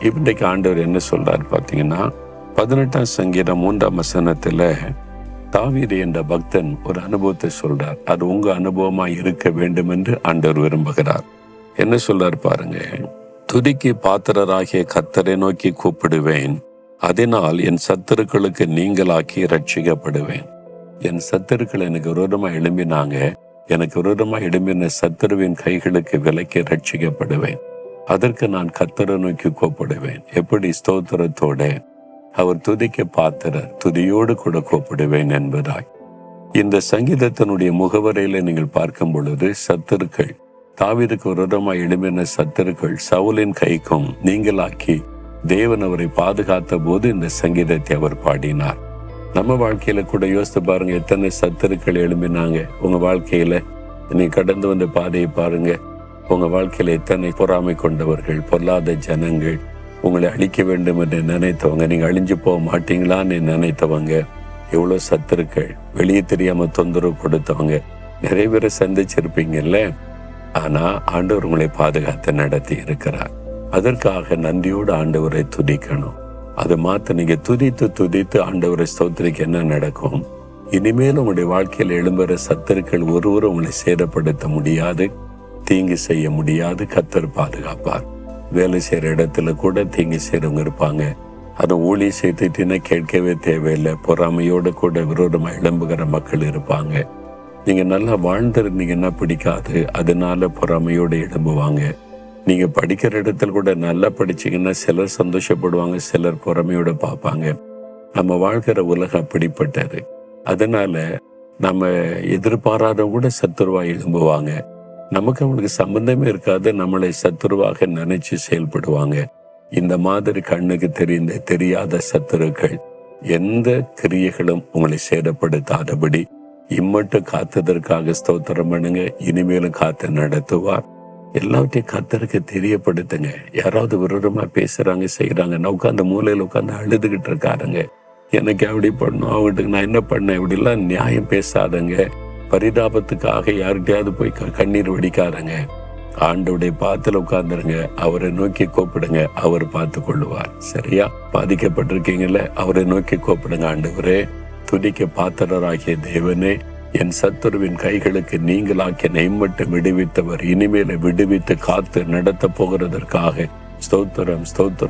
இன்றைக்கு ஆண்டவர் என்ன சொல்றாரு பார்த்தீங்கன்னா, 18ஆம் சங்கீதம் 3ஆம் வசனத்துல தாவீது என்ற பக்தன் ஒரு அனுபவத்தை சொல்றார். அது உங்க அனுபவமா இருக்க வேண்டும் என்று ஆண்டவர் விரும்புகிறார். என்ன சொல்றாரு பாருங்க. துதிக்கு பாத்திரராகிய கர்த்தரை நோக்கி கூப்பிடுவேன், அதனால் என் சத்துருக்களுக்கு நீங்களாக்கி ரட்சிக்கப்படுவேன். என் சத்துருக்கள் எனக்கு விரோதமா எழும்பினாங்க, எனக்கு விரோதமா எழும்பின சத்துருவின் கைகளுக்கு விலக்கி ரட்சிக்கப்படுவேன். அதற்கு நான் கர்த்தரை நோக்கி கூப்பிடுவேன். எப்படி? ஸ்தோத்திரத்தோட. அவர் துதிக்க பாத்திரர், துதியோடு கூட கூப்பிடுவேன் என்பதாய். இந்த சங்கீதத்தினுடைய முகவரையில நீங்கள் பார்க்கும் பொழுது சத்துருக்கள், தாவீதுக்கு விரோதமாய் எழும்பின சத்துருக்கள் சவுலின் கைக்கும் நீங்களாக்கி தேவன் அவரை பாதுகாத்த போது இந்த சங்கீதத்தை அவர் பாடினார். நம்ம வாழ்க்கையில கூட யோசித்து பாருங்க, எத்தனை சத்துருக்கள் எழும்பினாங்க உங்க வாழ்க்கையில. நீ கடந்து வந்த பாதையை பாருங்க. உங்க வாழ்க்கையில எத்தனை பொறாமை கொண்டவர்கள், பொல்லாத ஜனங்கள், உங்களை அழிக்க வேண்டும் என்று நினைத்தவங்க, நீங்க அழிஞ்சு போக மாட்டீங்களான்னு நினைத்தவங்க, எவ்வளவு சத்துருக்கள், வெளியே தெரியாம தொந்தரவு கொடுத்தவங்க, நிறைய பேரை சந்திச்சிருப்பீங்கல்ல. ஆனா ஆண்டவர் உங்களை பாதுகாத்து நடத்தி இருக்கிறார். அதற்காக நன்றியோடு ஆண்டவரை துதிக்கணும். அதை மாத்த நீங்க துதித்து துதித்து ஆண்டவரை ஸ்தோத்திரிக்க என்ன நடக்கும்? இனிமேல் உங்களுடைய வாழ்க்கையில் எழும்புற சத்துருக்கள் ஒருவரும் உங்களை சேதப்படுத்த முடியாது, தீங்கு செய்ய முடியாது. கர்த்தர் பாதுகாப்பார். வேலை செய்யற இடத்துல கூட தீங்கு செய்யறவங்க இருப்பாங்க. அதை ஊழிய செய்துட்டுன்னா கேட்கவே தேவையில்லை. பொறாமையோடு கூட விரோதமா எழும்புகிற மக்கள் இருப்பாங்க. நீங்க நல்லா வாழ்ந்திருந்தீங்கன்னா பிடிக்காது, அதனால பொறாமையோடு எழும்புவாங்க. நீங்க படிக்கிற இடத்துல கூட நல்லா படிச்சீங்கன்னா சிலர் சந்தோஷப்படுவாங்க, சிலர் பொறாமையோட பார்ப்பாங்க. நம்ம வாழ்கிற உலகம் அப்படிப்பட்டது. அதனால நம்ம எதிர்பாராதவங்க கூட சத்துருவா எழும்புவாங்க. நமக்கு அவங்களுக்கு சம்பந்தமே இருக்காது, நம்மளை சத்துருவாக நினைச்சு செயல்படுவாங்க. இந்த மாதிரி கண்ணுக்கு தெரியாத சத்துருக்கள் எந்த கிரியைகளும் உங்களை சேதப்படுத்தாதபடி இம்மட்டும் காத்ததற்காக ஸ்தோத்திரம் பண்ணுங்க. இனிமேலும் காத்து நடத்துவார். எல்லாத்தையும் கர்த்தருக்கு தெரியப்படுத்துங்க. யாராவது விரோதமா பேசுறாங்க செய்யறாங்கன்னா உட்காந்து மூலையில உட்காந்து அழுதுகிட்டு இருக்காருங்க. எனக்கு அப்படி பண்ணும், அவங்களுக்கு நான் என்ன பண்ணேன், இப்படிலாம் நியாயம் பேசாதங்க. பரிதாபத்துக்காக யார்கிட்டயாவது போய் கண்ணீர் வடிக்காதங்க. ஆண்டவருடைய பாத்துல உட்கார்ந்துருங்க, அவரை நோக்கி கூப்பிடுங்க, அவர் பார்த்து கொள்ளுவார். சரியா? பாதிக்கப்பட்டிருக்கீங்கல்ல, அவரை நோக்கி கூப்பிடுங்க. ஆண்டவரே, துதிக்க பாத்திரராகிய தேவனே, என் சத்துருவின் கைகளுக்கு நீங்களாக்கி நெய்மட்டும் விடுவித்தவர், இனிமேல விடுவித்து காத்து நடத்த போகிறதற்காக ஸ்தோத்திரம் ஸ்தோத்திரம்.